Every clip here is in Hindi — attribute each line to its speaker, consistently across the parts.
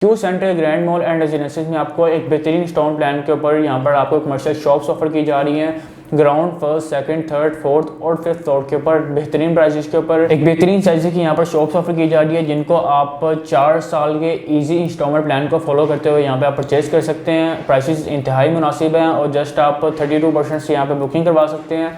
Speaker 1: Q centre grand mall and रेजिडेंसीज में आपको एक बेहतरीन इंस्टॉलमेंट प्लान के ऊपर यहाँ पर आपको कमर्शियल शॉप्स ऑफर की जा रही हैं। Ground, first, second, third, fourth और फिफ्थ फ्लोर के ऊपर बेहतरीन प्राइसेस के ऊपर एक बेहतरीन साइज की यहाँ पर शॉप्स ऑफर की जा रही है, जिनको आप 4 साल के इजी इंस्टॉलमेंट प्लान को फॉलो करते हुए यहाँ पे आप परचेज कर सकते हैं। प्राइसेस इंतहाई मुनासिब हैं और जस्ट आप 32% से यहाँ पे बुकिंग करवा सकते हैं।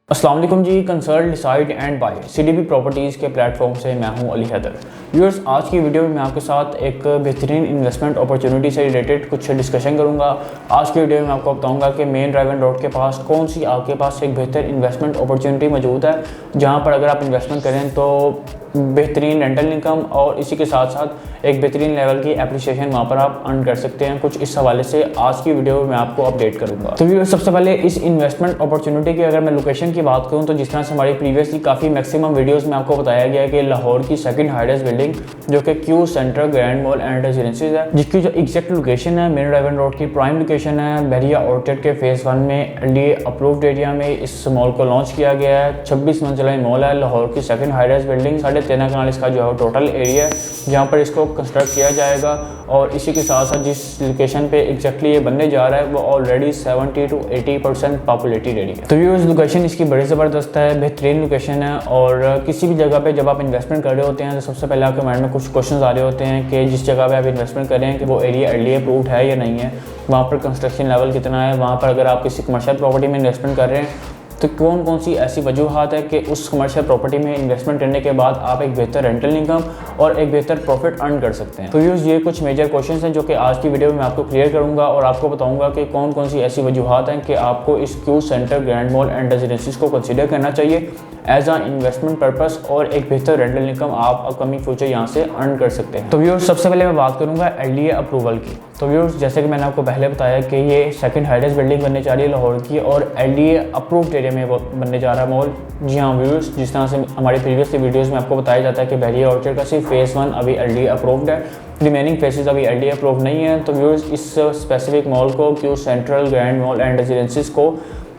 Speaker 1: अस्सलाम वालेकुम जी, consult, decide and buy CDB properties के प्लेटफॉर्म से मैं हूं अली हैदर। व्यूअर्स, आज की वीडियो में मैं आपके साथ एक बेहतरीन इन्वेस्टमेंट अपॉर्चुनिटी से रिलेटेड कुछ डिस्कशन करूंगा। आज की वीडियो में मैं आपको बताऊंगा कि मेन ड्राइव एंड रोड के पास कौन सी आपके पास एक बेहतर इन्वेस्टमेंट अपॉर्चुनिटी मौजूद है, जहाँ पर अगर आप इन्वेस्टमेंट करें तो बेहतरीन रेंटल इनकम और इसी के साथ साथ एक बेहतरीन लेवल की एप्रिसिएशन वहाँ पर आप अर्न कर सकते हैं। कुछ इस हवाले से आज की वीडियो में मैं आपको अपडेट करूँगा। तो व्यूअर्स, सबसे पहले इस इन्वेस्टमेंट अपॉर्चुनिटी की अगर मैं लोकेशन की बात करूँ तो जिस तरह से हमारी प्रीवियसली काफ़ी मैक्सिमम वीडियोज़ में आपको बताया गया है कि लाहौर की सेकंड हाईएस्ट बिल्डिंग जो कि Q centre grand mall and रेजिडेंसीज है, जिसकी जो एग्जैक्ट लोकेशन है मेन ड्राइव एंड रोड की प्राइम लोकेशन है। बहरिया ऑर्चर्ड के फेज़ 1 में एलडीए अप्रूव्ड एरिया में इस मॉल को लॉन्च किया गया है। 26 मंजिला मॉल है, लाहौर की सेकंड हाईएस्ट बिल्डिंग, 13.5 कनाल इसका जो है टोटल एरिया है जहाँ पर इसको कंस्ट्रक्ट किया जाएगा। और इसी के साथ साथ जिस लोकेशन पे एग्जैक्टली ये बनने जा रहा है वो ऑलरेडी 70 to 80% पॉपुलेटेड एरिया है। तो ये लोकेशन इसकी बड़ी ज़बरदस्त है, बेहतरीन लोकेशन है। और किसी भी जगह पे जब आप इन्वेस्टमेंट कर रहे होते हैं तो सबसे पहले आपके माइंड में कुछ क्वेश्चन आ रहे होते हैं कि जिस जगह पे आप इन्वेस्टमेंट करें कि वो एरिया एलडीए अप्रूव्ड है या नहीं है, वहाँ पर कंस्ट्रक्शन लेवल कितना है, वहाँ पर अगर आप किसी कमर्शियल प्रॉपर्टी में इन्वेस्टमेंट कर रहे हैं तो कौन कौन सी ऐसी वजूहात है कि उस कमर्शियल प्रॉपर्टी में इन्वेस्टमेंट करने के बाद आप एक बेहतर रेंटल इनकम और एक बेहतर प्रॉफिट अर्न कर सकते हैं। तो ये कुछ मेजर क्वेश्चंस हैं जो कि आज की वीडियो में मैं आपको क्लियर करूंगा और आपको बताऊंगा कि कौन कौन सी ऐसी वजूहात हैं कि आपको इस Q centre grand mall and रेजिडेंसीज को कंसीडर करना चाहिए एज अ इन्वेस्टमेंट पर्पस और एक बेहतर रेंटल इनकम आप अपकमिंग फ्यूचर यहाँ से अर्न कर सकते हैं। तो व्यूअर्स, सबसे पहले मैं बात करूँगा एलडीए अप्रूवल की। तो व्यूअर्स, जैसे कि मैंने आपको पहले बताया कि ये सेकंड हाईएस्ट बिल्डिंग बनने जा रही है लाहौर की और एलडीए अप्रूव्ड एरिया में बनने जा रहा है मॉल। जी हाँ व्यूअर्स, जिस तरह से हमारी प्रीवियसली वीडियोज़ में आपको बताया जाता है कि बहरिया ऑर्चर्ड का सिर्फ फेज़ 1 अभी एलडीए अप्रूव्ड है, रिमेनिंग फेसेस अभी एलडीए अप्रूव्ड नहीं है। तो व्यूअर्स, इस स्पेसिफिक मॉल को Q central grand mall and रेजिडेंसीज को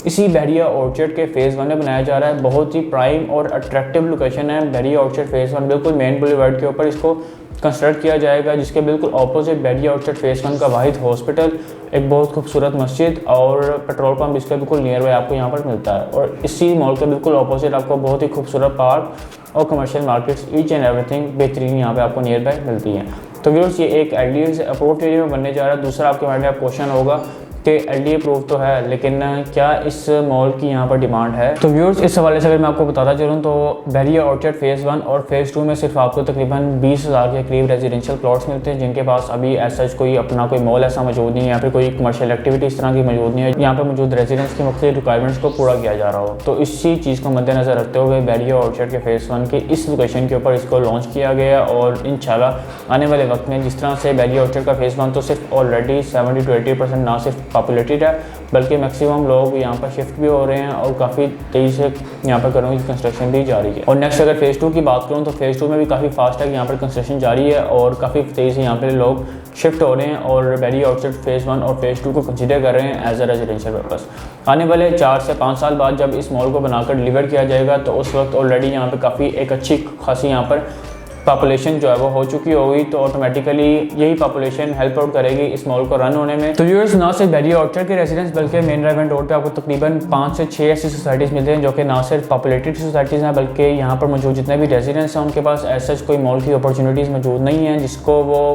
Speaker 1: इसी बहरिया ऑर्चर्ड के फेज़ 1 में बनाया जा रहा है। बहुत ही प्राइम और अट्रैक्टिव लोकेशन है बहरिया ऑर्चर्ड फेज़ 1, बिल्कुल मेन बुलेवार्ड के ऊपर इसको कंस्ट्रक्ट किया जाएगा, जिसके बिल्कुल ऑपोजिट बहरिया ऑर्चर्ड फेज़ 1 का वाहिद हॉस्पिटल, एक बहुत खूबसूरत मस्जिद और पेट्रोल पंप इसके बिल्कुल नियर बाय आपको यहाँ पर मिलता है। और इसी मॉल के बिल्कुल ऑपोजिट आपको बहुत ही खूबसूरत पार्क और commercial markets each and everything बेहतरीन यहाँ पे आपको नियर बाय मिलती हैं। तो व्यूअर्स, ये एक एलडीए से अप्रूव्ड एरिया में बनने जा रहा है। दूसरा आपके माइंड में आप क्वेश्चन होगा कि एलडीए अप्रूव तो है लेकिन क्या इस मॉल की यहाँ पर डिमांड है। तो व्यूअर्स, इस हवाले से अगर मैं आपको बताता चलूँ तो बहरिया ऑर्चर्ड फेज़ 1 और फेज़ 2 में सिर्फ आपको तकरीबन 20,000 के करीब रेजिडेंशियल प्लॉट्स मिलते हैं, जिनके पास अभी ऐसा कोई अपना कोई मॉल ऐसा मौजूद नहीं है या फिर कोई कमर्शियल एक्टिविटी इस तरह की मौजूद नहीं है यहाँ पर मौजूद रेजिडेंट्स की मुख्तलिफ रिक्वायरमेंट्स को पूरा किया जा रहा हो। तो इसी चीज़ को मद्देनजर रखते हुए बहरिया ऑर्चर्ड के फेज़ 1 के इस लोकेशन के ऊपर इसको लॉन्च किया गया और इंशाल्लाह आने वाले वक्त में जिस तरह से बहरिया ऑर्चर्ड का फेज़ 1 तो सिर्फ ऑलरेडी 70 to 80% ना सिर्फ पॉपुलेटेड है बल्कि मैक्सिमम लोग यहाँ पर शिफ्ट भी हो रहे हैं और काफ़ी तेज़ी से यहाँ पर घरों की कंस्ट्रक्शन भी जारी है। और नेक्स्ट अगर फेज़ 2 की बात करूँ तो फेज़ 2 में भी काफ़ी फास्ट है कि यहाँ पर कंस्ट्रक्शन जारी है और काफ़ी तेज़ी से यहाँ पर लोग शिफ्ट हो रहे हैं और बहरिया ऑर्चर्ड फेज़ 1 और फेज़ 2 को कंसीडर कर रहे हैं एज अ रेजिडेंशियल पर्पस। आने वाले 4 से 5 साल बाद जब इस मॉल को बनाकर डिलीवर किया जाएगा तो उस वक्त ऑलरेडी यहाँ पर काफ़ी एक अच्छी खासी यहाँ पर पॉपुलेशन जो है वो हो चुकी होगी, तो ऑटोमेटिकली यही पॉपुलेशन हेल्प आउट करेगी इस मॉल को रन होने में। तो व्यूअर्स, ना सिर्फ बहरिया ऑर्चर्ड के रेजिडेंट्स बल्कि मेन ड्राइव एंड रोड पे आपको तकरीबन 5 से 6 ऐसी सोसाइटीज़ मिलते हैं जो कि ना सिर्फ पॉपुलेटेड सोसाइटीज़ हैं बल्कि यहाँ पर मौजूद जितने भी रेजिडेंट्स हैं उनके पास ऐसा कोई मॉल की अपॉर्चुनिटीज़ मौजूद नहीं है जिसको वो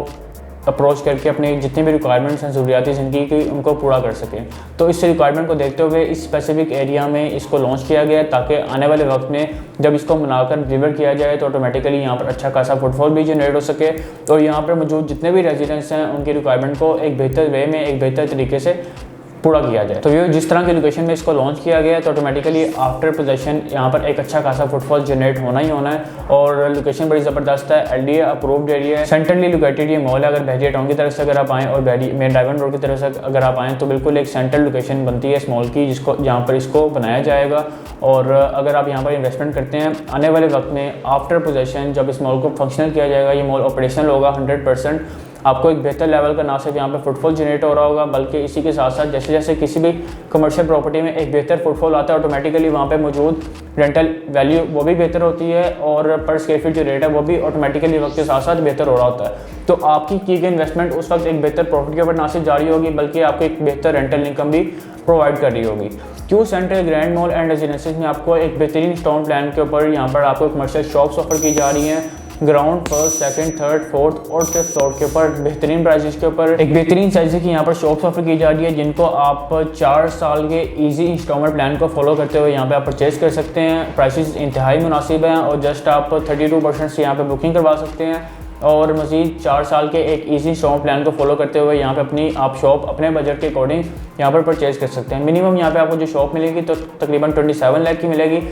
Speaker 1: अप्रोच करके अपनी जितनी भी रिक्वायरमेंट्स हैं ज़रूरियाती ज़िंदगी की उनको पूरा कर सकें। तो इस रिक्वायरमेंट को देखते हुए इस स्पेसिफिक एरिया में इसको लॉन्च किया गया ताकि आने वाले वक्त में जब इसको बनाकर डिलीवर किया जाए तो ऑटोमेटिकली यहाँ पर अच्छा खासा फुटफॉल भी जनरेट हो सके और यहाँ पर मौजूद जितने भी रेजिडेंट्स हैं उनकी रिक्वायरमेंट को एक बेहतर वे में एक बेहतर तरीके से पूरा किया जाए। तो ये जिस तरह की लोकेशन में इसको लॉन्च किया गया है तो ऑटोमेटिकली आफ्टर पोजेशन यहाँ पर एक अच्छा खासा फुटफॉल जनरेट होना ही होना है और लोकेशन बड़ी ज़बरदस्त है, एलडीए अप्रूव्ड एरिया है, सेंट्रली लोकेटेड ये मॉल है। अगर बहरिया टाउन की तरफ से अगर आप आएँ और मेन ड्राइव एंड रोड की तरफ से अगर आप आएँ तो बिल्कुल एक सेंट्रल लोकेशन बनती है इस मॉल की जिसको जहाँ पर इसको बनाया जाएगा। और अगर आप यहाँ पर इन्वेस्टमेंट करते हैं आने वाले वक्त में आफ्टर पोजेशन जब इस मॉल को फंक्शनल किया जाएगा, ये मॉल ऑपरेशनल होगा 100%, आपको एक बेहतर लेवल का ना सिर्फ यहाँ पे फुटफॉल जनरेट हो रहा होगा, बल्कि इसी के साथ साथ जैसे जैसे किसी भी कमर्शियल प्रॉपर्टी में एक बेहतर फुटफॉल आता है, ऑटोमेटिकली वहाँ पे मौजूद रेंटल वैल्यू वो भी बेहतर होती है और पर स्क्वायर फीट जो रेट है वो भी ऑटोमेटिकली वक्त के साथ साथ बेहतर हो रहा होता है। तो आपकी की गई इन्वेस्टमेंट उस वक्त एक बेहतर प्रॉफिट के ऊपर ना सिर्फ जारी होगी, बल्कि आपको एक बेहतर रेंटल इनकम भी प्रोवाइड कर रही होगी। Q central grand mall and रेजिडेंसीज में आपको एक बेहतरीन इंस्टॉलमेंट प्लान के ऊपर यहाँ पर आपको कमर्शियल शॉप्स ऑफर की जा रही हैं। Ground, first, second, third, fourth और फिफ्थ फ्लोर के ऊपर बेहतरीन प्राइसेस के ऊपर एक बेहतरीन साइज की यहाँ पर शॉप्स ऑफर की जा रही है, जिनको आप 4 साल के इजी इंस्टॉलमेंट प्लान को फॉलो करते हुए यहाँ पे आप परचेज कर सकते हैं। प्राइसेस इंतहाई मुनासिब हैं और जस्ट आप 32% से यहाँ पे बुकिंग करवा सकते हैं और मज़ीद 4 साल के एक इजी इंस्टॉलमेंट प्लान को फॉलो करते हुए यहाँ पे अपनी आप शॉप अपने बजट के अकॉर्डिंग यहाँ पर परचेज कर सकते हैं। मिनिमम यहाँ पे आपको जो शॉप मिलेगी तो तकरीबन 27 लाख की मिलेगी।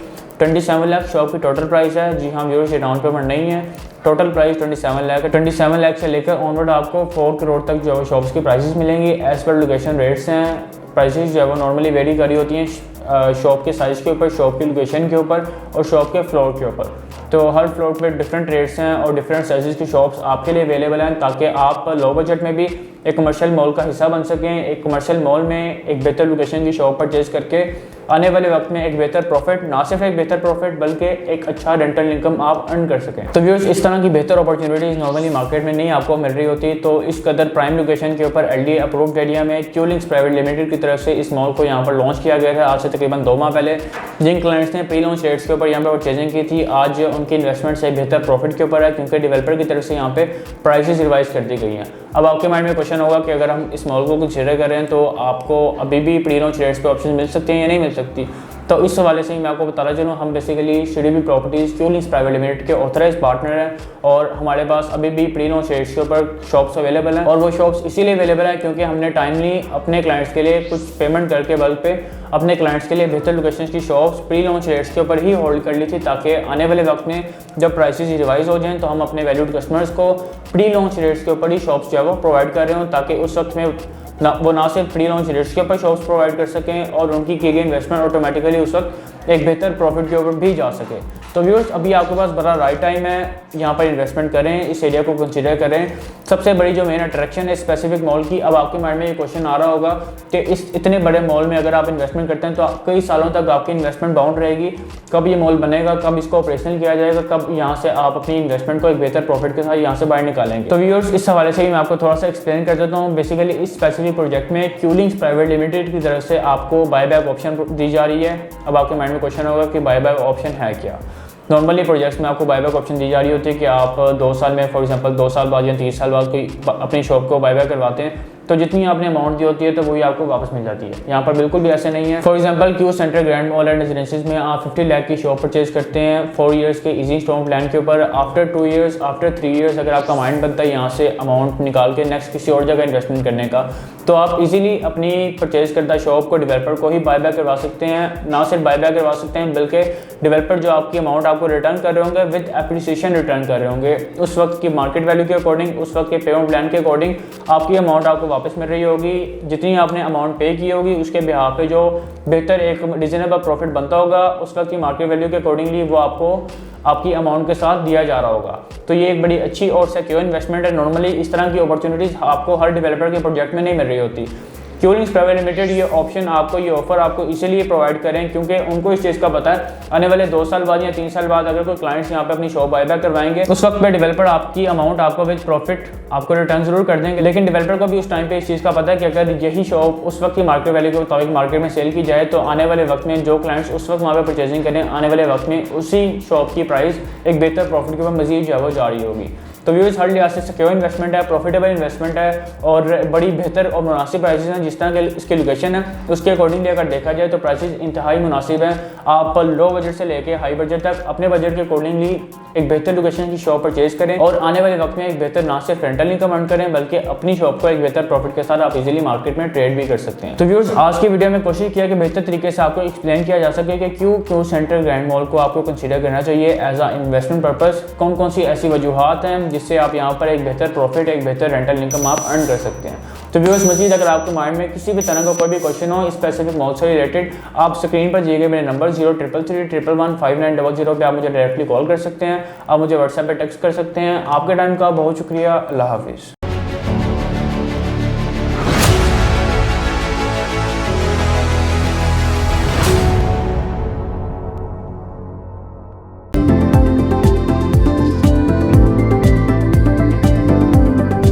Speaker 1: 27 लाख शॉप की टोटल प्राइस है। जी हाँ व्यूअर्स, ये डाउन पेमेंट नहीं है, टोटल प्राइस 27 लाख है। 27 लाख से लेकर ऑनवर्ड आपको 4 करोड़ तक जो है शॉप्स की प्राइसेस मिलेंगी। एज पर लोकेशन रेट्स हैं, प्राइसेस जो है वो नॉर्मली वेरी कर रही होती हैं शॉप के साइज़ के ऊपर, शॉप की लोकेशन के ऊपर और शॉप के फ्लोर के ऊपर। तो हर फ्लोर पे डिफरेंट रेट्स हैं और डिफरेंट साइज़ की शॉप्स आपके लिए अवेलेबल हैं, ताकि आप लो बजट में भी एक कमर्शियल मॉल का हिस्सा बन सकें। एक कमर्शियल मॉल में एक बेहतर लोकेशन की शॉप परचेज करके आने वाले वक्त में एक बेहतर प्रॉफिट, ना सिर्फ एक बेहतर प्रॉफिट बल्कि एक अच्छा रेंटल इनकम आप अर्न कर सकें। तो व्यूअर्स, इस तरह की बेहतर अपॉर्चुनिटीज़ नॉर्मली मार्केट में नहीं आपको मिल रही होती। तो इस कदर प्राइम लोकेशन के ऊपर LDA अप्रूव्ड एरिया में क्यू लिंक्स प्राइवेट लिमिटेड की तरफ से इस मॉल को यहाँ पर लॉन्च किया गया था आज से तकरीबन 2 माह पहले। जिन क्लाइंट्स ने प्री लॉन्च रेट्स के ऊपर यहाँ पर परचेजिंग की थी, आज उनकी इन्वेस्टमेंट से बेहतर प्रॉफिट के ऊपर है, क्योंकि डेवलपर की तरफ से यहाँ पे प्राइसेस रिवाइज कर दी गई हैं। अब आपके माइंड में क्वेश्चन होगा कि अगर हम इस मॉल को कंसीडर करें तो आपको अभी भी प्री लॉन्च रेट्स पे ऑप्शन मिल सकते हैं या नहीं मिल सकती। तो इस हवाले से ही मैं आपको बताना चलूँ, हम basically CDB properties Q links private limited के ऑथराइज पार्टनर हैं और हमारे पास अभी भी प्री लॉन्च रेट्स के ऊपर शॉप्स अवेलेबल हैं। और वो शॉप्स इसीलिए अवेलेबल हैं क्योंकि हमने टाइमली अपने क्लाइंट्स के लिए कुछ पेमेंट करके बल्क पे अपने क्लाइंट्स के लिए बेहतर लोकेशन की शॉप्स प्री लॉन्च रेट्स के ऊपर ही होल्ड कर ली थी, ताकि आने वाले वक्त में जब प्राइसेस रिवाइज हो जाएँ तो हम अपने वैल्यूड कस्टमर्स को प्री लॉन्च रेट्स के ऊपर ही शॉप्स जो है वो प्रोवाइड कर रहे हों, ताकि उस वक्त में वो ना सिर्फ प्री लॉन्च रेट्स के ऊपर शॉप्स प्रोवाइड कर सकें और उनकी की गई इन्वेस्टमेंट ऑटोमेटिकली उस वक्त एक बेहतर प्रॉफिट के ऊपर भी जा सके। तो व्यूअर्स, अभी आपके पास बड़ा राइट टाइम है, यहाँ पर इन्वेस्टमेंट करें, इस एरिया को कंसीडर करें। सबसे बड़ी जो मेन अट्रैक्शन है स्पेसिफिक मॉल की, अब आपके माइंड में ये क्वेश्चन आ रहा होगा कि इस इतने बड़े मॉल में अगर आप इन्वेस्टमेंट करते हैं तो कई सालों तक आपकी इन्वेस्टमेंट बाउंड रहेगी। कब ये मॉल बनेगा, कब इसको ऑपरेशनल किया जाएगा, कब यहाँ से आप अपनी इन्वेस्टमेंट को एक बेहतर प्रॉफिट के साथ यहाँ से बाहर निकालेंगे। तो व्यूअर्स, इस हवाले से ही मैं आपको थोड़ा सा एक्सप्लेन कर देता हूँ। बेसिकली इस स्पेसिफिक प्रोजेक्ट में क्यू लिंक्स प्राइवेट लिमिटेड की तरफ से आपको बायबैक ऑप्शन दी जा रही है। अब आपके माइंड में क्वेश्चन होगा कि बायबैक ऑप्शन है क्या। नॉर्मली प्रोजेक्ट्स में आपको बायबैक ऑप्शन दी जा रही होती है कि आप 2 साल में, फॉर एग्जांपल 2 साल बाद या 3 साल बाद कोई अपनी शॉप को बायबैक करवाते हैं तो जितनी आपने अमाउंट दी होती है तो वही आपको वापस मिल जाती है। यहाँ पर बिल्कुल भी ऐसे नहीं है। For example Q central grand mall and रेजिडेंसीज में आप 50 लाख की शॉप परचेज करते हैं 4 ईयर्स के इजी इंस्टॉलमेंट प्लान के ऊपर। आफ्टर 2 ईयर्स, आफ्टर 3 ईयर्स अगर आपका माइंड बनता है यहाँ से अमाउंट निकाल के नेक्स्ट किसी और जगह इन्वेस्टमेंट करने का, तो आप इजीली अपनी परचेज करता शॉप को डेवलपर को ही बायबैक करवा सकते हैं। ना सिर्फ बायबैक करवा सकते हैं बल्कि डेवलपर जो आपकी अमाउंट आपको रिटर्न कर रहे होंगे विद एप्रिसिएशन रिटर्न कर रहे होंगे। उस वक्त की मार्केट वैल्यू के अकॉर्डिंग, उस वक्त के पेमेंट प्लान के अकॉर्डिंग आपकी अमाउंट आपको वापस मिल रही होगी। जितनी आपने अमाउंट पे की होगी उसके बिहाफ पे जो बेहतर एक रीजनेबल प्रॉफिट बनता होगा उस वक्त की मार्केट वैल्यू के अकॉर्डिंगली वो आपको आपकी अमाउंट के साथ दिया जा रहा होगा। तो ये एक बड़ी अच्छी और सिक्योर इन्वेस्टमेंट है। नॉर्मली इस तरह की अपॉर्चुनिटीज़ आपको हर डेवलपर के प्रोजेक्ट में नहीं मिल रही होती। क्यू लिंक्स प्राइवेट लिमिटेड ये ऑप्शन आपको, ये ऑफर आपको इसीलिए प्रोवाइड करें क्योंकि उनको इस चीज़ का पता है आने वाले 2 साल बाद या 3 साल बाद अगर कोई क्लाइंट्स यहाँ पे अपनी शॉप बायबैक करवाएंगे उस वक्त पे डेवलपर आपकी अमाउंट आपको विद प्रॉफिट आपको रिटर्न जरूर कर देंगे, लेकिन डेवलपर को भी उस टाइम पे इस चीज़ का पता है कि अगर यही शॉप उस वक्त की मार्केट वैल्यू के मुताबिक मार्केट में सेल की जाए तो आने वाले वक्त में जो क्लाइंट्स उस वक्त वहाँ पर परचेजिंग करें आने वाले वक्त में उसी शॉप की प्राइस एक बेहतर प्रॉफिट के ऊपर मजीद जो है वो जारी होगी। तो व्यूअर्स, हर लिहाज से सिक्योर इन्वेस्टमेंट है, प्रॉफिटेबल इन्वेस्टमेंट है और बड़ी बेहतर और मुनासिब प्राइसेस हैं। जिस तरह के इसकी लोकेशन है उसके अकॉर्डिंगली अगर देखा जाए तो प्राइसेस इंतहाई मुनासिब हैं। आप लो बजट से लेके हाई बजट तक अपने बजट के अकॉर्डिंगली एक बेहतर लोकेशन की शॉप परचेज करें और आने वाले वक्त में एक बेहतर ना सिर्फ रेंटल इनकम अर्न करें बल्कि अपनी शॉप को एक बेहतर प्रॉफिट के साथ आप इजीली मार्केट में ट्रेड भी कर सकते हैं। तो व्यूअर्स, आज की वीडियो में कोशिश किया कि बेहतर तरीके से आपको एक्सप्लेन किया जा सके कि क्यों सेंट्रल ग्रैंड मॉल को आपको कंसीडर करना चाहिए एज अ इन्वेस्टमेंट पर्पस। कौन कौन सी ऐसी वजूहात हैं जिससे आप यहाँ पर एक बेहतर प्रॉफिट, एक बेहतर रेंटल इनकम आप अर्न कर सकते हैं। तो व्यूअर्स, मजीद अगर आपके माइंड में किसी भी तरह का कोई भी क्वेश्चन हो स्पेसिफिक मॉल से रिलेटेड, आप स्क्रीन पर दिए गए मेरे नंबर 0333115992 पे आप मुझे डायरेक्टली कॉल कर सकते हैं। आप मुझे व्हाट्सएप पे टेक्स्ट कर सकते हैं। आपके टाइम का बहुत शुक्रिया। अल्लाह हाफिज़।